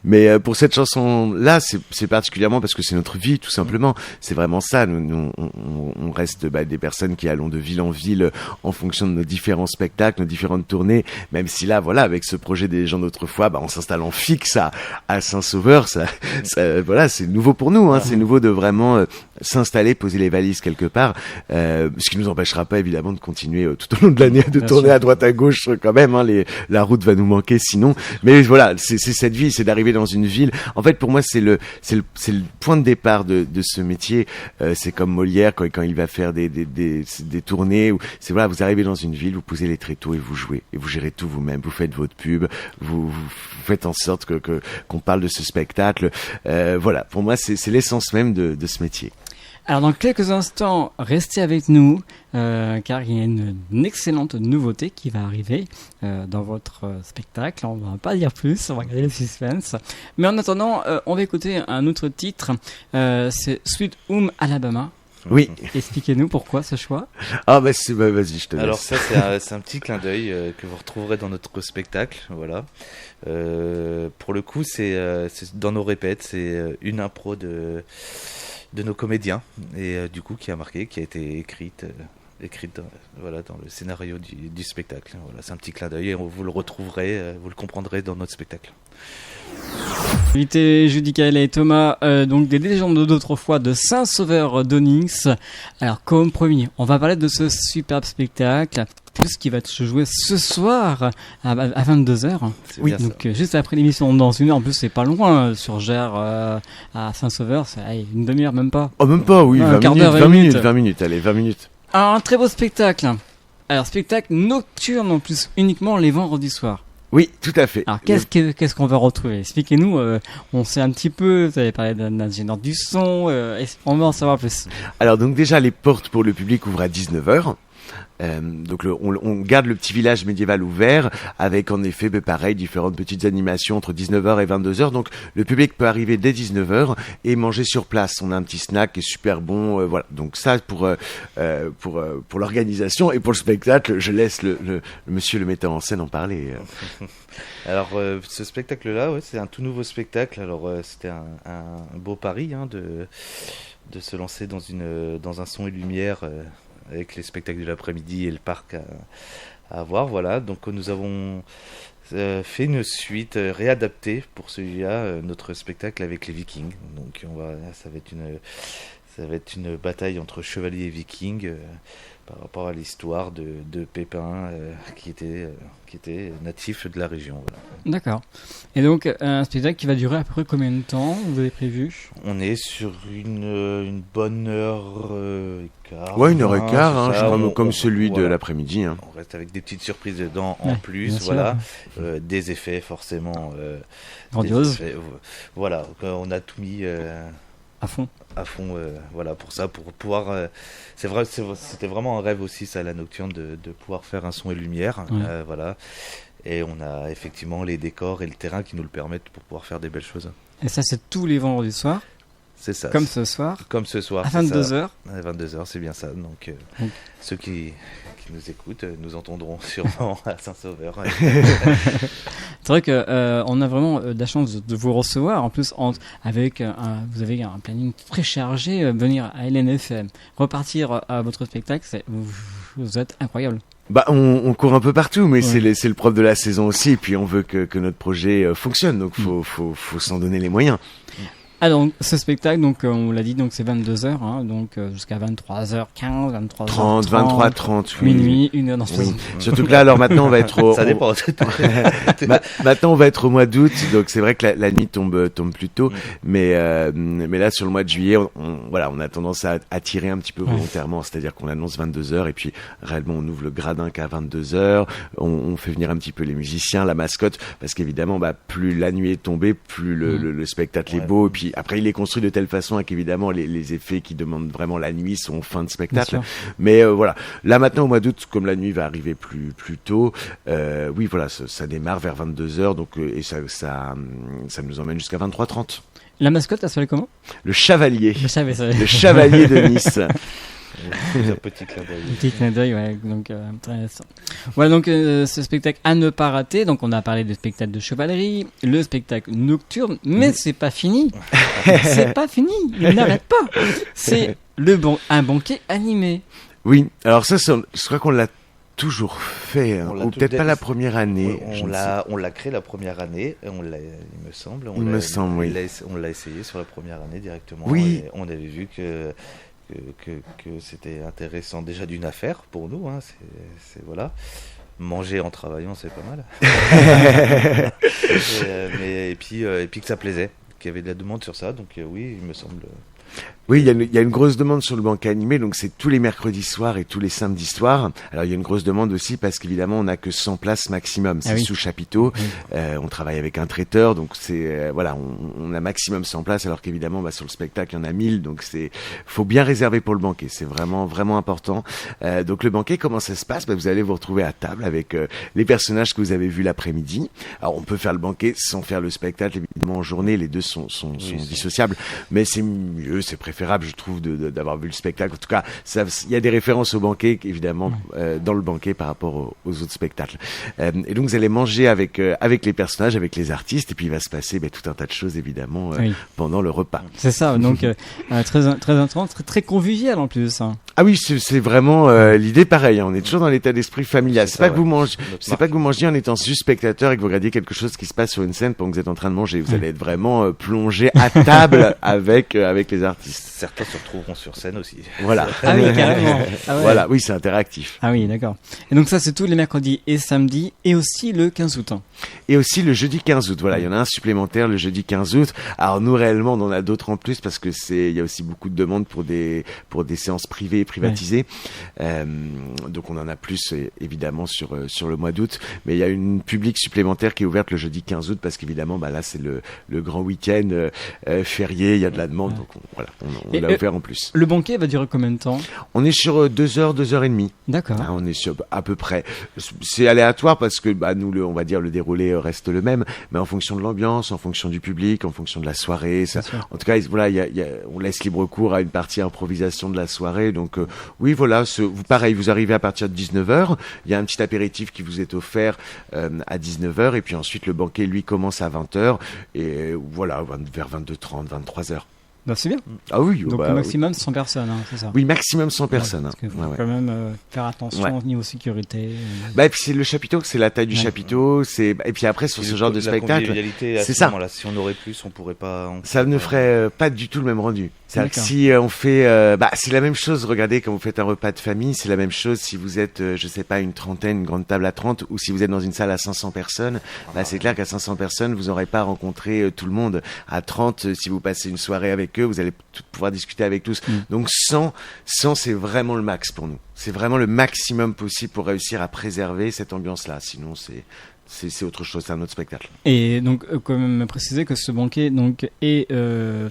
Mais pour cette chanson-là, c'est particulièrement parce que c'est notre vie, tout simplement. C'est vraiment ça. Nous on reste des personnes qui allons de ville en ville en fonction de nos différents spectacles, nos différentes tournées. Même si là, voilà, avec ce projet des légendes d'autrefois, on s'installe en fixe à Saint-Sauveur. Ça, voilà, c'est nouveau pour nous. Hein. C'est nouveau de vraiment vraiment s'installer, poser les valises quelque part, ce qui nous empêchera pas évidemment de continuer tout au long de l'année de tourner à droite à gauche quand même. La route va nous manquer sinon. Mais voilà, c'est cette vie, c'est d'arriver dans une ville. En fait, pour moi, c'est le point de départ de ce métier. C'est comme Molière quand il va faire des tournées. C'est voilà, vous arrivez dans une ville, vous posez les tréteaux et vous jouez et vous gérez tout vous-même. Vous faites votre pub, vous faites en sorte qu'on parle de ce spectacle. Voilà, pour moi, c'est l'essence même de ce métier. Alors dans quelques instants, restez avec nous car il y a une excellente nouveauté qui va arriver dans votre spectacle. On va pas dire plus, on va garder le suspense. Mais en attendant, on va écouter un autre titre. C'est Sweet Home Alabama. Oui. Expliquez-nous pourquoi ce choix. Ah vas-y, je te laisse. Alors ça, c'est un petit clin d'œil que vous retrouverez dans notre spectacle. Voilà. Pour le coup, c'est dans nos répètes, c'est une impro de nos comédiens et du coup qui a été écrite voilà, dans le scénario du spectacle. Voilà, c'est un petit clin d'œil et vous le retrouverez, vous le comprendrez dans notre spectacle. Invité Judicaël et Thomas, donc des légendes d'autrefois de Saint-Sauveur d'Onyx. Alors comme promis, on va parler de ce superbe spectacle, plus qui va se jouer ce soir à 22h. Oui, donc juste après l'émission, dans une heure, en plus c'est pas loin, sur Gers à Saint-Sauveur, c'est une demi-heure même pas. Oh même pas, oui, 20 minutes, allez, 20 minutes. Alors, un très beau spectacle. Alors spectacle nocturne en plus, uniquement les vendredis soirs. Oui, tout à fait. Alors, qu'est-ce qu'on va retrouver? Expliquez-nous, on sait un petit peu, vous avez parlé d'un ingénieur du son, on va en savoir plus. Alors, donc déjà, les portes pour le public ouvrent à 19h. Donc on garde le petit village médiéval ouvert avec en effet pareil différentes petites animations entre 19h et 22h. Donc le public peut arriver dès 19h et manger sur place. On a un petit snack qui est super bon, voilà. Donc ça pour l'organisation et pour le spectacle, je laisse le monsieur le metteur en scène en parler. Alors ce spectacle là, c'est un tout nouveau spectacle. Alors c'était un beau pari de se lancer dans un son et lumière avec les spectacles de l'après-midi et le parc à voir. Voilà, donc nous avons fait une suite réadaptée pour celui-là, notre spectacle avec les Vikings. Donc ça va être une bataille entre chevaliers et vikings par rapport à l'histoire de Pépin qui était natif de la région. Voilà. D'accord. Et donc un spectacle qui va durer à peu près combien de temps vous avez prévu? On est sur une bonne heure et quart. Ouais, 1h15, comme celui de l'après-midi. Hein. On reste avec des petites surprises dedans en plus, voilà. Des effets forcément grandioses. Voilà, on a tout mis à fond, voilà, pour ça, pour pouvoir. C'est vrai, c'était vraiment un rêve aussi, ça, la nocturne, de pouvoir faire un son et lumière, voilà. Et on a effectivement les décors et le terrain qui nous le permettent pour pouvoir faire des belles choses. Et ça, c'est tous les vendredis soirs. C'est ça. Comme ce soir. À 22h. À 22h, c'est bien ça. Donc, ceux qui nous écoutent nous entendront sûrement à Saint-Sauveur. C'est vrai que on a vraiment de la chance de vous recevoir. En plus, vous avez un planning très chargé. Venir à LNFM, repartir à votre spectacle, vous êtes incroyable. On court un peu partout, mais c'est le propre de la saison aussi. Et puis on veut que notre projet fonctionne, donc faut s'en donner les moyens. Ah donc ce spectacle, donc on l'a dit, donc c'est 22h, hein, donc jusqu'à 23h15, 23h30, 23h30, oui. Minuit, 1h dans ce oui. Surtout que là, alors maintenant on va être ça dépend. Maintenant on va être au mois d'août, donc c'est vrai que la nuit tombe plus tôt, mais là sur le mois de juillet, on a tendance à tirer un petit peu volontairement, c'est-à-dire qu'on annonce 22h et puis réellement on ouvre le gradin qu'à 22h, on fait venir un petit peu les musiciens, la mascotte, parce qu'évidemment plus la nuit est tombée, plus le spectacle est beau, et puis après il est construit de telle façon qu'évidemment les effets qui demandent vraiment la nuit sont fin de spectacle. Mais voilà, là maintenant au mois d'août, comme la nuit va arriver plus tôt, oui voilà, ça démarre vers 22h, donc et ça nous emmène jusqu'à 23h30. La mascotte, elle s'appelle comment? Le Chevalier. Le Chevalier de Nice. Un petit clin d'œil. Petit clin d'œil, ouais, donc intéressant. Voilà, donc ce spectacle à ne pas rater. Donc on a parlé de spectacle de chevalerie, le spectacle nocturne, mais c'est pas fini. C'est pas fini. Il n'arrête pas. C'est un banquet animé. Oui. Alors ça, je crois qu'on l'a toujours fait, On l'a ou tout- peut-être pas la première année. je On ne l'a créé la première année, il me semble. Il me semble, oui. On l'a essayé sur la première année directement. Oui. Et on avait vu que c'était intéressant déjà d'une affaire pour nous. Hein, voilà. Manger en travaillant, c'est pas mal. et puis que ça plaisait, qu'il y avait de la demande sur ça. Donc oui, il me semble. Oui, il y a une grosse demande sur le banquet animé, donc c'est tous les mercredis soirs et tous les samedis soirs. Alors il y a une grosse demande aussi parce qu'évidemment on n'a que 100 places maximum, c'est sous chapiteau. On travaille avec un traiteur, donc c'est voilà, on a maximum 100 places, alors qu'évidemment sur le spectacle il y en a 1000, donc faut bien réserver pour le banquet, c'est vraiment important. Donc le banquet, comment ça se passe? Vous allez vous retrouver à table avec les personnages que vous avez vus l'après-midi. Alors on peut faire le banquet sans faire le spectacle, évidemment en journée, les deux sont dissociables, mais c'est mieux, c'est préférable, je trouve, d'avoir vu le spectacle. En tout cas, il y a des références au banquet, évidemment, dans le banquet par rapport aux autres spectacles. Et donc, vous allez manger avec les personnages, avec les artistes, et puis il va se passer tout un tas de choses, évidemment, pendant le repas. C'est ça, donc très intense, très convivial en plus. Hein. Ah oui, c'est vraiment l'idée pareille. On est toujours dans l'état d'esprit familial. C'est pas que vous mangiez en étant juste spectateur et que vous regardiez quelque chose qui se passe sur une scène pendant que vous êtes en train de manger. Vous allez être vraiment plongé à table avec les artistes. Certains se retrouveront sur scène aussi. Voilà. Ah oui, carrément. Ah ouais. Voilà, oui, c'est interactif. Ah oui, d'accord. Et donc ça, c'est tous les mercredis et samedis, et aussi le 15 août. Hein. Et aussi le jeudi 15 août. Voilà, il y en a un supplémentaire le jeudi 15 août. Alors nous, réellement, on en a d'autres en plus parce que il y a aussi beaucoup de demandes pour des séances privées et privatisées. Donc on en a plus, évidemment, sur le mois d'août. Mais il y a une publique supplémentaire qui est ouverte le jeudi 15 août parce qu'évidemment, là, c'est le grand week-end férié. Il y a de la demande. Donc on l'a ouvert en plus. Le banquet va durer combien de temps? On est sur 2 heures, 2 heures et demie. D'accord. On est sur à peu près. C'est aléatoire parce que nous, on va dire, le déroulé reste le même, mais en fonction de l'ambiance, en fonction du public, en fonction de la soirée. En tout cas, voilà, on laisse libre cours à une partie improvisation de la soirée. Donc oui, voilà, pareil, vous arrivez à partir de 19h. Il y a un petit apéritif qui vous est offert à 19h, et puis ensuite le banquet, lui, commence à 20h, et voilà, vers 22h30, 23h. Bah, c'est bien. Ah oui. Donc au maximum 100 personnes, hein, c'est ça. Oui, maximum 100 personnes. Parce qu'il faut quand même faire attention au niveau sécurité. Et puis c'est le chapiteau, c'est la taille du chapiteau, et puis après sur ce genre de spectacle, c'est ça. Si on aurait plus, on pourrait pas. Ça ne ferait pas du tout le même rendu. C'est-à-dire que si on fait, c'est la même chose. Regardez, quand vous faites un repas de famille, c'est la même chose si vous êtes, je sais pas, une trentaine, une grande table à 30, ou si vous êtes dans une salle à 500 personnes. C'est clair qu'à 500 personnes, vous n'aurez pas rencontré tout le monde. À 30, si vous passez une soirée avec eux, vous allez pouvoir discuter avec tous. Donc 100, c'est vraiment le max pour nous. C'est vraiment le maximum possible pour réussir à préserver cette ambiance-là. Sinon, c'est autre chose, c'est un autre spectacle. Et donc, quand même préciser que ce banquet est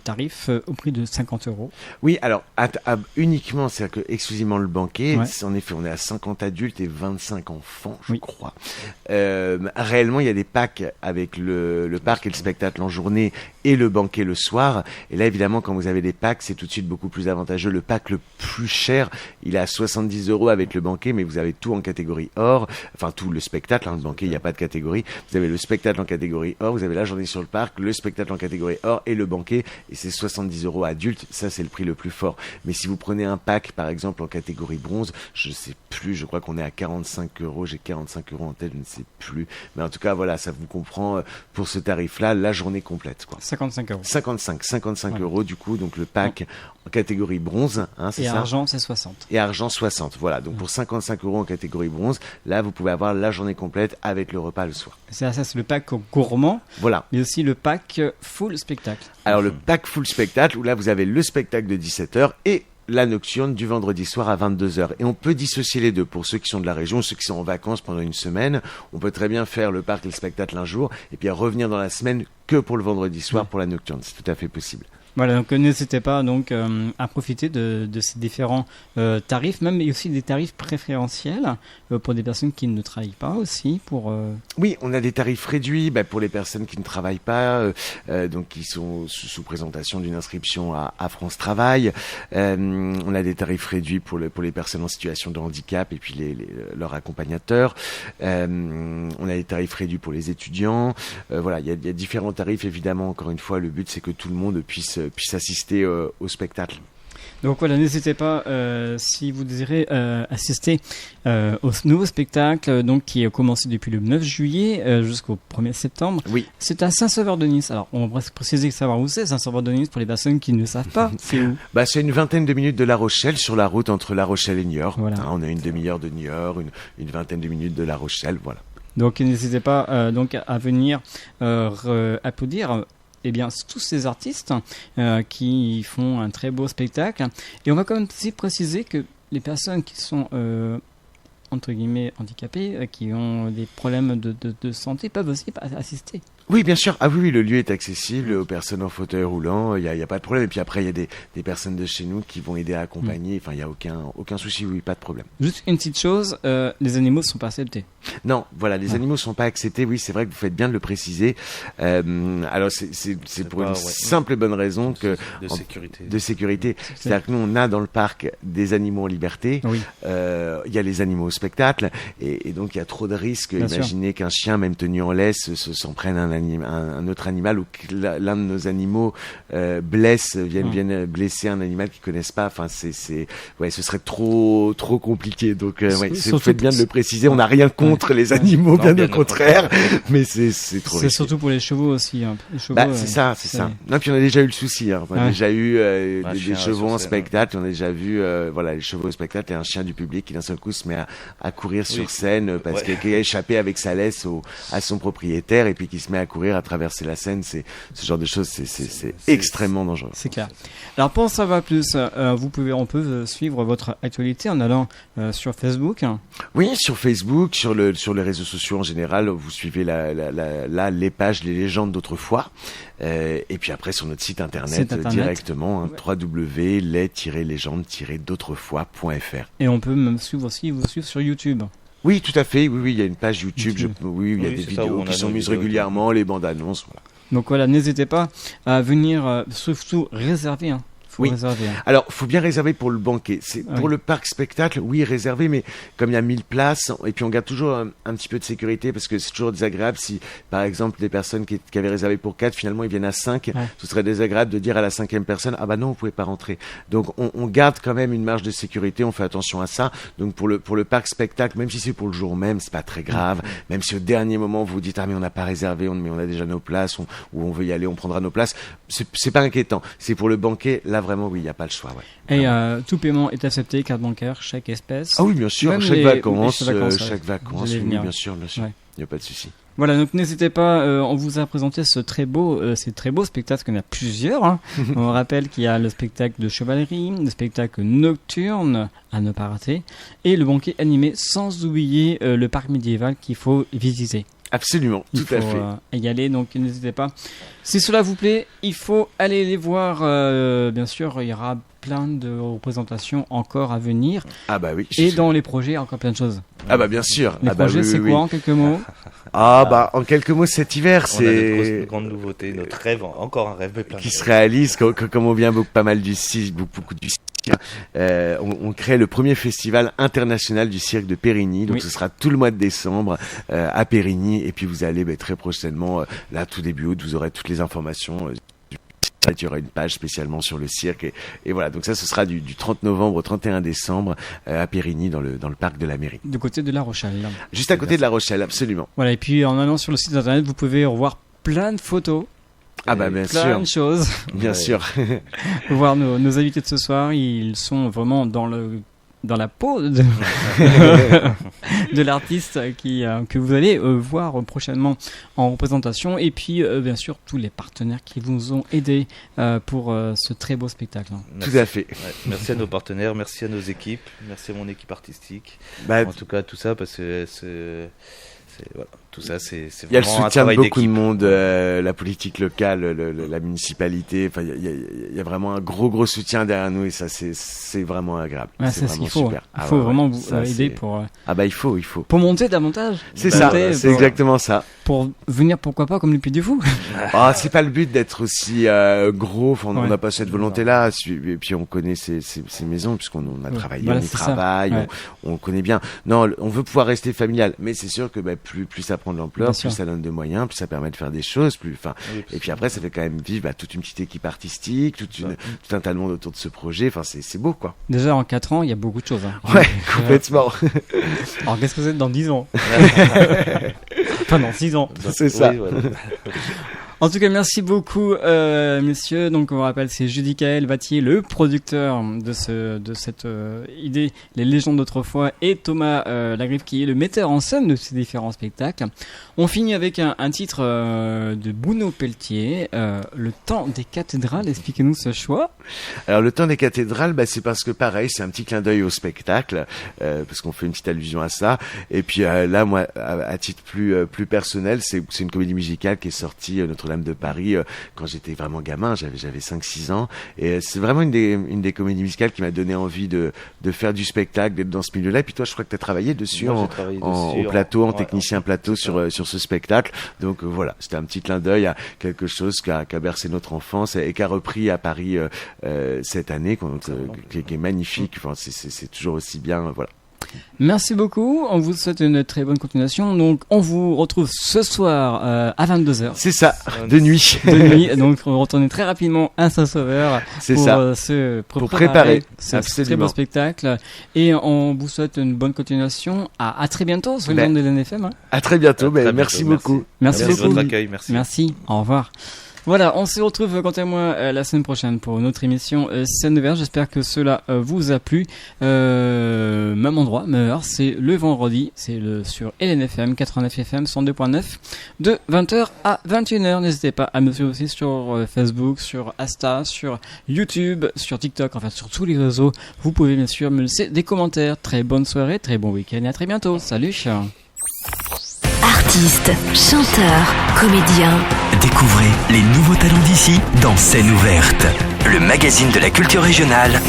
tarif au prix de 50 €. Oui, alors uniquement, c'est-à-dire que exclusivement le banquet, en effet, on est à 50 adultes et 25 enfants, je crois. Réellement, il y a des packs avec le parc et le spectacle en journée et le banquet le soir. Et là, évidemment, quand vous avez des packs, c'est tout de suite beaucoup plus avantageux. Le pack le plus cher, il est à 70 € avec le banquet, mais vous avez tout en catégorie or, enfin tout le spectacle, le banquet, il n'y a pas de catégorie. Vous avez le spectacle en catégorie or, vous avez la journée sur le parc, le spectacle en catégorie or et le banquet, et c'est 70 € adultes. Ça, c'est le prix le plus fort. Mais si vous prenez un pack, par exemple, en catégorie bronze, je sais plus, je crois qu'on est à 45 €. J'ai 45 € en tête, je ne sais plus. Mais en tout cas, voilà, ça vous comprend pour ce tarif-là, la journée complète, quoi. 55 €. 55 € du coup, donc le pack en catégorie bronze, c'est et ça. Et argent, c'est 60. Et argent 60, voilà. Donc pour 55 € en catégorie bronze, là vous pouvez avoir la journée complète avec le repas le soir. Ça, c'est le pack gourmand. Voilà. Mais aussi le pack full spectacle. Alors le pack full spectacle, où là vous avez le spectacle de 17h et la nocturne du vendredi soir à 22h. Et on peut dissocier les deux. Pour ceux qui sont de la région, ceux qui sont en vacances pendant une semaine, on peut très bien faire le parc et le spectacle un jour, et puis revenir dans la semaine que pour le vendredi soir pour la nocturne. C'est tout à fait possible. Voilà, donc n'hésitez pas à profiter de ces différents tarifs, même et aussi des tarifs préférentiels pour des personnes qui ne travaillent pas aussi. Oui, on a des tarifs réduits pour les personnes qui ne travaillent pas, donc qui sont sous présentation d'une inscription à France Travail. On a des tarifs réduits pour les personnes en situation de handicap et puis leurs accompagnateurs. On a des tarifs réduits pour les étudiants. Voilà, il y a différents tarifs, évidemment. Encore une fois, le but c'est que tout le monde puisse assister au spectacle. Donc voilà, n'hésitez pas si vous désirez assister au nouveau spectacle donc qui a commencé depuis le 9 juillet jusqu'au 1er septembre. Oui. C'est à Saint-Sauveur-de-Nice. Alors on va préciser savoir où c'est Saint-Sauveur-de-Nice pour les personnes qui ne savent pas. C'est où? Bah, c'est une vingtaine de minutes de La Rochelle, sur la route entre La Rochelle et Niort. Voilà. On a une demi-heure de Niort, une vingtaine de minutes de La Rochelle, voilà. Donc n'hésitez pas donc à venir applaudir tous ces artistes qui font un très beau spectacle. Et on va quand même aussi préciser que les personnes qui sont entre guillemets handicapées, qui ont des problèmes de santé, peuvent aussi assister. Oui, bien sûr. Ah oui, le lieu est accessible aux personnes en fauteuil roulant. Il y a pas de problème. Et puis après, il y a des personnes de chez nous qui vont aider à accompagner. Enfin, il y a aucun souci. Oui, pas de problème. Juste une petite chose, les animaux ne sont pas acceptés. Non, voilà, les animaux sont pas acceptés. Oui, c'est vrai que vous faites bien de le préciser. Alors, c'est pour une simple et bonne raison de sécurité. C'est-à-dire que nous, on a dans le parc des animaux en liberté. Oui. Il y a les animaux au spectacle, et donc il y a trop de risques. Bien Imaginez qu'un chien, même tenu en laisse, s'en prenne un autre animal, ou que l'un de nos animaux vienne blesser un animal qu'ils connaissent pas. Enfin, ce serait trop compliqué. Donc, vous faites bien de le préciser. On n'a rien contre les animaux, bien au contraire, mais c'est trop. C'est surtout pour les chevaux aussi. Hein. Les chevaux, c'est ça. Non, puis on a déjà eu le souci. Hein. On a déjà eu des chevaux en spectacle. On a déjà vu, les chevaux au spectacle et un chien du public qui d'un seul coup se met à courir sur scène parce qu'il a échappé avec sa laisse à son propriétaire, et puis qui se met à courir, à traverser la scène. Ce genre de choses, c'est extrêmement dangereux. C'est clair. Alors pour en savoir plus, on peut suivre votre actualité en allant sur Facebook. Oui, sur Facebook, sur les réseaux sociaux en général, vous suivez les pages, les légendes d'autrefois. Et puis après sur notre site internet directement, www.les-légendes-d'autrefois.fr. Et on peut même vous suivre sur YouTube. Oui, tout à fait. Oui, il y a une page YouTube. Il y a des vidéos qui sont mises régulièrement, les bandes annonces. Voilà. Donc voilà, n'hésitez pas à venir, surtout réserver. Réserver. Alors, faut bien réserver pour le banquet. Pour le parc spectacle, oui, réserver, mais comme il y a 1000 places, et puis on garde toujours un petit peu de sécurité, parce que c'est toujours désagréable si, par exemple, des personnes qui avaient réservé pour 4, finalement, ils viennent à 5. Ce serait désagréable de dire à la 5e personne, ah bah non, vous pouvez pas rentrer. Donc, on garde quand même une marge de sécurité, on fait attention à ça. Donc, pour le parc spectacle, même si c'est pour le jour même, c'est pas très grave. Même si au dernier moment, vous vous dites, ah mais on n'a pas réservé, mais on a déjà nos places, ou on veut y aller, on prendra nos places. C'est pas inquiétant. C'est pour le banquet, là, vraiment, oui, il n'y a pas le choix. Ouais. Et tout paiement est accepté, carte bancaire, chèque espèce. Ah oui, bien sûr, même chaque vacances, oui, bien sûr. Ouais. Il n'y a pas de souci. Voilà, donc n'hésitez pas, on vous a présenté ces très beaux spectacles, qu'il y en a plusieurs. Hein. On rappelle qu'il y a le spectacle de chevalerie, le spectacle nocturne à ne pas rater, et le banquet animé, sans oublier le parc médiéval qu'il faut visiter. Absolument, tout à fait. Y aller, donc n'hésitez pas. Si cela vous plaît, il faut aller les voir. Bien sûr, il y aura plein de représentations encore à venir. Ah bah oui. Et dans les projets, encore plein de choses. Ah bah bien sûr. Les projets, c'est quoi en quelques mots? En quelques mots, cet hiver, c'est une grande nouveauté, notre rêve, encore un rêve, mais plein qui se réalise, comme on vient pas mal du cirque, beaucoup du cirque. On crée le premier festival international du cirque de Périgny, donc ce sera tout le mois de décembre à Périgny, et puis vous allez très prochainement, là tout début août, vous aurez toutes les informations. Il y aura une page spécialement sur le cirque, et voilà, donc ça ce sera du 30 novembre au 31 décembre à Périgny, dans le parc de la mairie. Du côté de La Rochelle. Juste à côté de La Rochelle, absolument. Voilà, et puis en allant sur le site internet, vous pouvez revoir plein de photos. Ah bah bien sûr. Plein de choses. Bien sûr. Voir nos invités de ce soir, ils sont vraiment dans la peau de l'artiste que vous allez voir prochainement en représentation, et puis bien sûr tous les partenaires qui vous ont aidés pour ce très beau spectacle. Merci. Tout à fait. Merci à nos partenaires, merci à nos équipes, merci à mon équipe artistique. En tout cas tout ça, parce que voilà, tout ça, c'est vraiment. Il y a le soutien de beaucoup de monde, la politique locale, la municipalité. Enfin, il y a vraiment un gros soutien derrière nous, et ça, c'est vraiment agréable. Ouais, c'est ce qu'il faut. Super. Il faut vraiment vous aider pour. Il faut. Pour monter davantage. C'est ça. C'est exactement ça. Pour venir, pourquoi pas, comme le Puy du Fou. C'est pas le but d'être aussi gros. Enfin, on n'a pas cette volonté-là. Et puis on connaît ces maisons, puisqu'on a travaillé, on y travaille, on connaît bien. Non, on veut pouvoir rester familial, mais c'est sûr que plus ça prend de l'ampleur, Bien plus sûr. ça donne de moyens, plus ça permet de faire des choses, et puis après ça fait quand même vivre toute une petite équipe artistique, tout un tas de monde autour de ce projet. Enfin, c'est beau, quoi. Déjà, en 4 ans, il y a beaucoup de choses. Hein. Ouais, complètement. Alors, qu'est-ce que vous êtes dans 10 ans? Enfin, dans 6 ans. C'est ça. Oui, voilà. En tout cas, merci beaucoup, messieurs. Donc, on rappelle, c'est Judicaël Vattier, le producteur de cette idée, Les Légendes d'autrefois, et Thomas Lagriffe, qui est le metteur en scène de ces différents spectacles. On finit avec un titre de Bruno Pelletier, Le Temps des cathédrales. Expliquez-nous ce choix. Alors, Le Temps des cathédrales, c'est parce que pareil, c'est un petit clin d'œil au spectacle, parce qu'on fait une petite allusion à ça. Et puis là, moi, à titre plus personnel, c'est une comédie musicale qui est sortie, Notre-Dame de Paris, quand j'étais vraiment gamin, j'avais 5-6 ans. Et c'est vraiment une des comédies musicales qui m'a donné envie de faire du spectacle, d'être dans ce milieu-là. Et puis toi, je crois que tu as travaillé dessus, Moi, j'ai travaillé dessus au plateau, en ouais, technicien plateau sur ce spectacle. Donc voilà, c'était un petit clin d'œil à quelque chose qui a bercé notre enfance et qui a repris à Paris cette année, qui est magnifique. Enfin, c'est toujours aussi bien, voilà. Merci beaucoup. On vous souhaite une très bonne continuation. Donc, on vous retrouve ce soir à 22h. C'est ça, de nuit. De nuit. Donc, on va retourner très rapidement à Saint-Sauveur C'est pour, ça. pour préparer. ce Absolument. très beau spectacle. Et on vous souhaite une bonne continuation. À très bientôt sur les ondes de l'NFM. Hein. À très bientôt. Très Merci bientôt, beaucoup. Merci de beaucoup. votre accueil, merci. Merci. Au revoir. Voilà, on se retrouve quant à moi la semaine prochaine pour une autre émission Scène ouverte. J'espère que cela vous a plu. Même endroit, même heure, c'est le vendredi, c'est sur LNFM 89 FM 102.9 de 20h à 21h. N'hésitez pas à me suivre aussi sur Facebook, sur Insta, sur YouTube, sur TikTok, enfin sur tous les réseaux. Vous pouvez bien sûr me laisser des commentaires. Très bonne soirée, très bon week-end et à très bientôt. Salut. Artistes, chanteurs, comédiens. Découvrez les nouveaux talents d'ici dans Scène ouverte, le magazine de la culture régionale